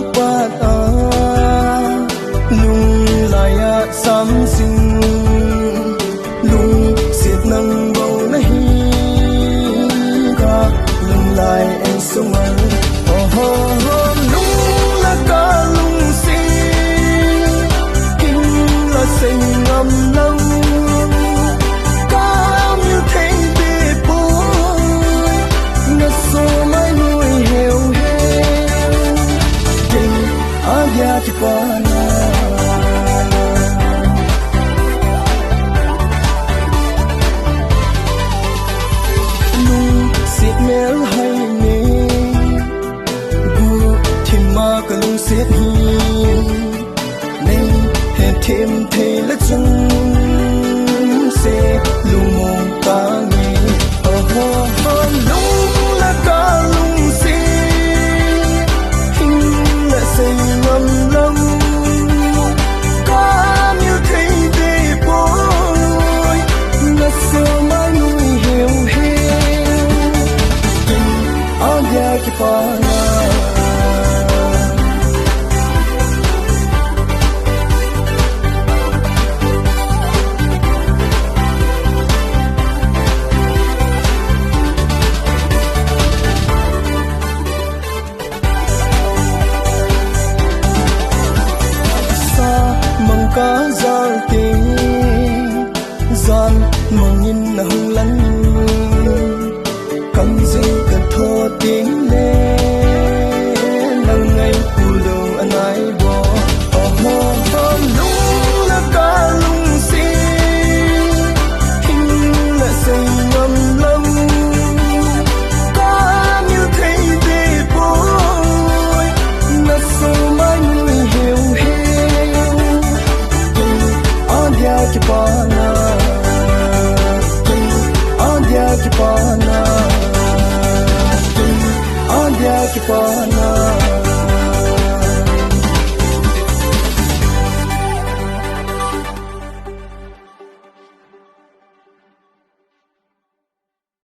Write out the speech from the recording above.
pata lung laya sam sing lung siết nâng bầu nahi ga lung lai en sungal oh oh lung la ka lung si kin la sing ngam lâu ca miêu thấy bê bối ngất số mai nuôi heo heo tình agya ti pana mel hay ne gu thima ka lung set hi nei he thêm the la chung se lung mong ta nge oh oh lung la ka lung se hin la say ngam lam ka miêu thấy bê bối na so mai nuôi heo agya ki pana sa mang ka zal te zan mangin na hung lan cầm dây cần thô tiếng lên nâng ngay phù lưu anh ai bỏ oh oh lung la ca lung si hình là say ngầm lâm ca như thấy bê bối là sâu mai nuôi heo heo tình agya ki pana tình agya ki pana agya ki pana